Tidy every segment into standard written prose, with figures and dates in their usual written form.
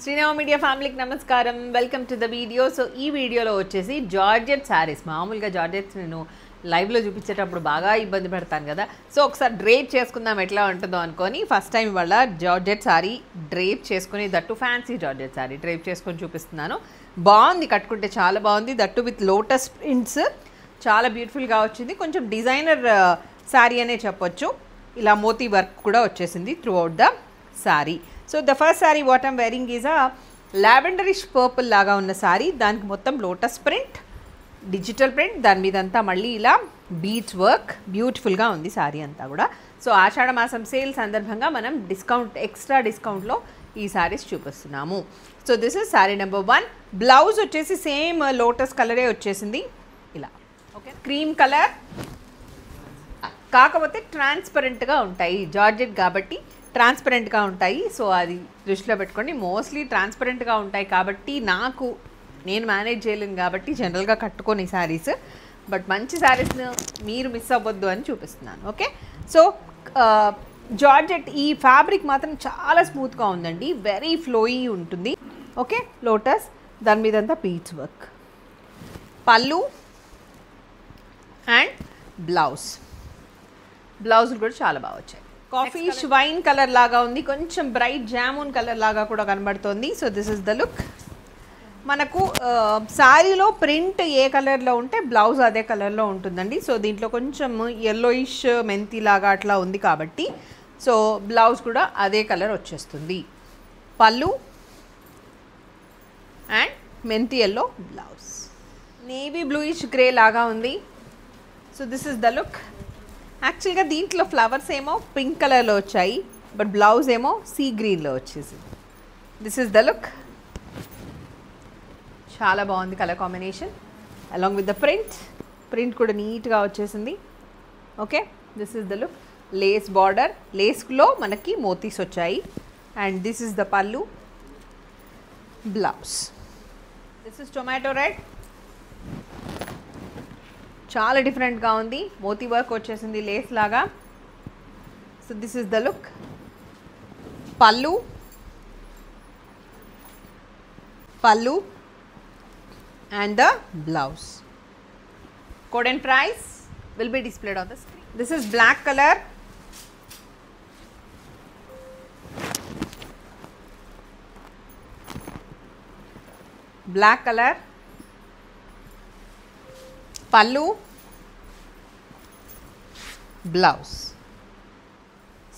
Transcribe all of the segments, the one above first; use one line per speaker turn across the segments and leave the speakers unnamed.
Srinava media ఫ్యామిలీకి నమస్కారం. Welcome to the video. So ఈ వీడియోలో వచ్చేసి జార్జెట్ శారీస్. మామూలుగా జార్జెట్స్ నేను లైవ్లో చూపించేటప్పుడు బాగా ఇబ్బంది పెడతాను కదా, సో ఒకసారి డ్రేప్ చేసుకుందాం ఎట్లా ఉంటుందో అనుకొని ఫస్ట్ టైం వాళ్ళ జార్జెట్ శారీ డ్రేప్ చేసుకుని, that fancy georgette sari drape చేసుకొని చూపిస్తున్నాను. బాగుంది, కట్టుకుంటే చాలా బాగుంది. దట్టు విత్ లోటస్ ప్రింట్స్ చాలా బ్యూటిఫుల్గా వచ్చింది. కొంచెం డిజైనర్ శారీ అనే చెప్పొచ్చు. ఇలా మోతీ వర్క్ కూడా వచ్చేసింది through out the sari. So the first sari what I'm wearing is a lavenderish purple లాగా ఉన్న శారీ. దానికి మొత్తం లోటస్ ప్రింట్, డిజిటల్ ప్రింట్, దాని మీద అంతా మళ్ళీ ఇలా బీచ్ వర్క్, బ్యూటిఫుల్గా ఉంది శారీ అంతా కూడా. సో ఆషాఢ మాసం సేల్ సందర్భంగా మనం ఎక్స్ట్రా డిస్కౌంట్లో ఈ శారీస్ చూపిస్తున్నాము. So this is sari number 1. Blouse వచ్చేసి సేమ్ లోటస్ కలరే వచ్చేసింది ఇలా. ఓకే, క్రీమ్ కలర్, కాకపోతే ట్రాన్స్పరెంట్గా ఉంటాయి. జార్జెట్ కాబట్టి ట్రాన్స్పరెంట్గా ఉంటాయి. సో అది దృష్టిలో పెట్టుకోండి. మోస్ట్లీ ట్రాన్స్పరెంట్గా ఉంటాయి కాబట్టి నేను మేనేజ్ చేయలేను కాబట్టి జనరల్గా కట్టుకొని శారీస్, బట్ మంచి శారీస్ను మీరు మిస్ అవ్వద్దు అని చూపిస్తున్నాను. ఓకే, సో జార్జెట్ ఈ ఫ్యాబ్రిక్ మాత్రం చాలా స్మూత్గా ఉందండి, వెరీ ఫ్లోయీ ఉంటుంది. ఓకే, లోటస్, దాని మీదంతా బీచ్ వర్క్, పళ్ళు అండ్ బ్లౌజులు కూడా చాలా బాగా వచ్చాయి. కాఫీష్ వైన్ కలర్ లాగా ఉంది, కొంచెం బ్రైట్ జామున్ కలర్ లాగా కూడా కనబడుతుంది. So this is the look. మనకు శారీలో ప్రింట్ ఏ కలర్లో ఉంటే బ్లౌజ్ అదే కలర్లో ఉంటుందండి. సో దీంట్లో కొంచెం ఎల్లోయిష్ మెంతి లాగా అట్లా ఉంది కాబట్టి సో బ్లౌజ్ కూడా అదే కలర్ వచ్చేస్తుంది. పళ్ళు అండ్ మెంతి yellow blouse. Navy bluish grey లాగా ఉంది. So this is the look. యాక్చువల్గా దీంట్లో ఫ్లవర్స్ ఏమో పింక్ కలర్లో వచ్చాయి, బట్ బ్లౌజ్ ఏమో సీ గ్రీన్లో వచ్చేసింది. This is the look. చాలా బాగుంది colour combination along with the print కూడా నీట్గా వచ్చేసింది. Okay, this is the look. Lace border, లేస్లో మనకి మోతీస్ వచ్చాయి. And this is the pallu, blouse. This is tomato red, చాలా డిఫరెంట్గా ఉంది. మోతీ వర్క్ వచ్చేసింది లేస్ లాగా. So this is the look. Pallu and the blouse. Code and price will be displayed on the screen. This is black color. Pallu, blouse.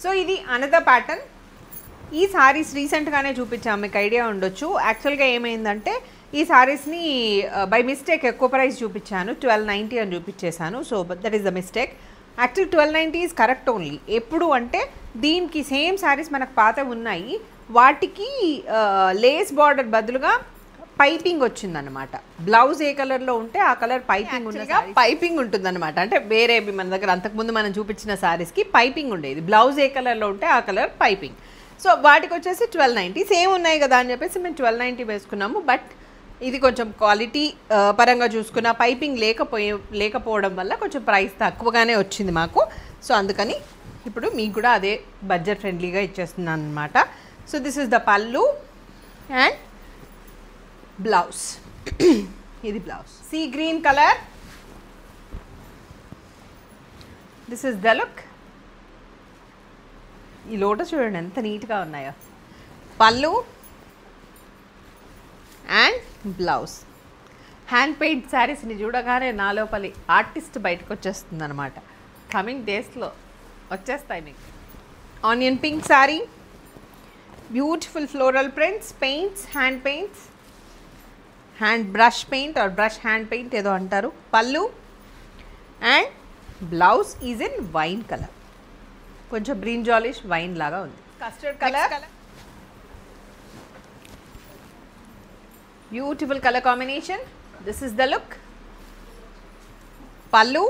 So ఇది another pattern. ఈ సారీస్ రీసెంట్గానే చూపించాము, మీకు ఐడియా ఉండొచ్చు. యాక్చువల్గా ఏమైందంటే ఈ సారీస్ని బై మిస్టేక్ ఎక్కువ ప్రైస్ చూపించాను, 1290 అని చూపించేశాను. So that is the mistake. Actual 1290 is correct only. ఎప్పుడు అంటే దీనికి సేమ్ సారీస్ మనకు పాత ఉన్నాయి, వాటికి లేస్ బార్డర్ బదులుగా పైపింగ్ వచ్చిందనమాట. బ్లౌజ్ ఏ కలర్లో ఉంటే ఆ కలర్ పైపింగ్ ఉంటుందన్నమాట. అంటే వేరే మన దగ్గర అంతకుముందు మనం చూపించిన శారీస్కి పైపింగ్ ఉండేది, బ్లౌజ్ ఏ కలర్లో ఉంటే ఆ కలర్ పైపింగ్. సో వాటికి వచ్చేసి 1290. సేమ్ ఉన్నాయి కదా అని చెప్పేసి మేము 1290 వేసుకున్నాము. బట్ ఇది కొంచెం క్వాలిటీ పరంగా చూసుకున్న పైపింగ్ లేకపోవడం వల్ల కొంచెం ప్రైస్ తక్కువగానే వచ్చింది మాకు. సో అందుకని ఇప్పుడు మీకు కూడా అదే బడ్జెట్ ఫ్రెండ్లీగా ఇచ్చేస్తున్నాను అనమాట. సో దిస్ ఇస్ ద పళ్ళు అండ్ బ్లౌజ్. ఇది blouse, sea green colour. This is the look. ఈ లోటస్ చూడండి ఎంత నీట్గా ఉన్నాయో. పళ్ళు అండ్ బ్లౌజ్. హ్యాండ్ పెయింట్ శారీస్ని చూడగానే నా లోపలి ఆర్టిస్ట్ బయటకు వచ్చేస్తుంది అనమాట. కమింగ్ డేస్లో వచ్చేస్తాయి మీకు. Onion pink sari, beautiful floral prints, paints, hand brush paint or brush hand paint ఏదో అంటారు. Pallu and blouse is in wine colour, కొంచెం బ్రింజాలిష్ వైన్ లాగా ఉంది. Custard colour, beautiful colour combination. This is the look. Pallu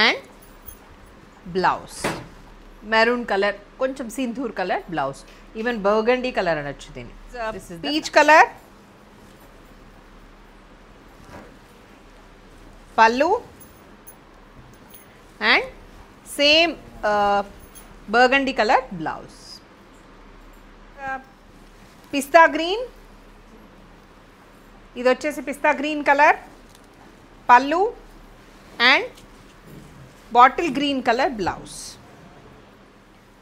and blouse. Maroon colour, కొంచెం sindoor colour blouse, even burgundy colour అనొచ్చు దీన్ని. This is peach colour. Pallu and same burgundy colour blouse. Pista green, ఇది వచ్చేసి పిస్తా green colour pallu and bottle green colour blouse.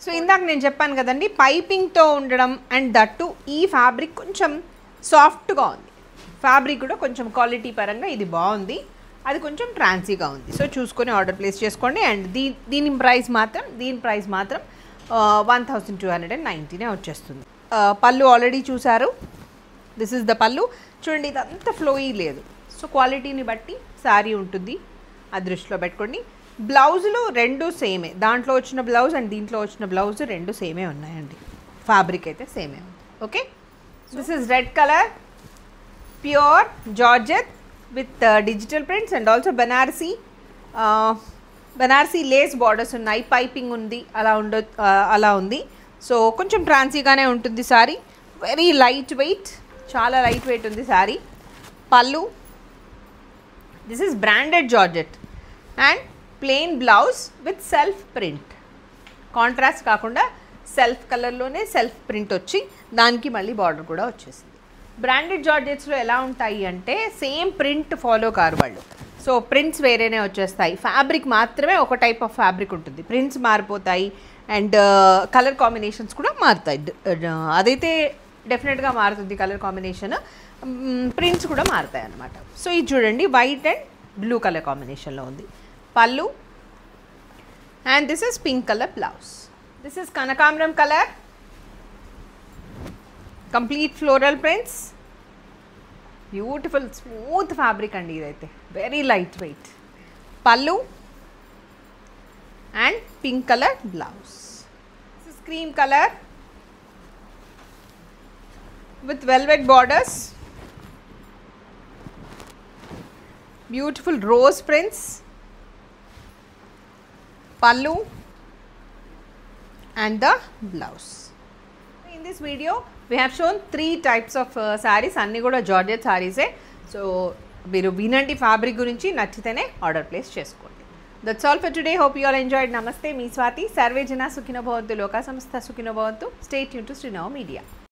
So ఇందాక నేను చెప్పాను కదండి, పైపింగ్తో ఉండడం అండ్ దట్టు ఈ ఫ్యాబ్రిక్ కొంచెం సాఫ్ట్గా ఉంది. ఫ్యాబ్రిక్ కూడా కొంచెం క్వాలిటీ పరంగా ఇది బాగుంది, అది కొంచెం ట్రాన్సీగా ఉంది. సో చూసుకొని ఆర్డర్ ప్లేస్ చేసుకోండి. అండ్ దీని ప్రైస్ మాత్రం 1290 వచ్చేస్తుంది. పళ్ళు ఆల్రెడీ చూసారు, దిస్ ఇస్ ద పళ్ళు. చూడండి ఇదంతా ఫ్లోయీ లేదు, సో క్వాలిటీని బట్టి శారీ ఉంటుంది, అది దృష్టిలో పెట్టుకోండి. బ్లౌజులు రెండు సేమే, దాంట్లో వచ్చిన బ్లౌజ్ అండ్ దీంట్లో వచ్చిన బ్లౌజ్ రెండు సేమే ఉన్నాయండి. ఫ్యాబ్రిక్ అయితే సేమే ఉంది. Okay, this is red colour pure georgette with digital prints and also Banarasi Lay's borders ఉన్నాయి, పైపింగ్ ఉంది, అలా ఉంది. సో కొంచెం ట్రాన్సీగానే ఉంటుంది సారీ, వెరీ లైట్ వెయిట్, చాలా లైట్ వెయిట్ ఉంది సారీ. పళ్ళు, this is branded georgette and plain blouse with self print, contrast కాకుండా సెల్ఫ్ కలర్లోనే సెల్ఫ్ ప్రింట్ వచ్చి దానికి మళ్ళీ బార్డర్ కూడా వచ్చేసింది. బ్రాండెడ్ జార్జెట్స్లో ఎలా ఉంటాయి అంటే సేమ్ ప్రింట్ ఫాలో కారు వాళ్ళు, సో ప్రింట్స్ వేరేనే వచ్చేస్తాయి, ఫ్యాబ్రిక్ మాత్రమే ఒక టైప్ ఆఫ్ ఫ్యాబ్రిక్ ఉంటుంది, ప్రింట్స్ మారిపోతాయి అండ్ కలర్ కాంబినేషన్స్ కూడా మారుతాయి. అదైతే డెఫినెట్గా మారుతుంది కలర్ కాంబినేషన్, ప్రింట్స్ కూడా మారుతాయి అన్నమాట. సో ఇది చూడండి వైట్ అండ్ బ్లూ కలర్ కాంబినేషన్లో ఉంది. Pallu and this is pink colour blouse. This is kanakambaram colour, complete floral prints, beautiful smooth fabric అండి ఇదైతే, very light weight. Pallu and pink colour blouse. This is cream colour with velvet borders, beautiful rose prints, pallu and the blouse. In this video we have shown 3 types of sarees, anni kuda georgette sarees e. So మీరు వినండి, fabric గురించి నచ్చితేనే order place చేసుకోండి. That's all for today, hope you all enjoyed. నమస్తే, మీ Swathi. Survey జన సుఖినో భవంతు, లోకా సమస్త సుఖినో భవంతు. Stay tune to Srinav media.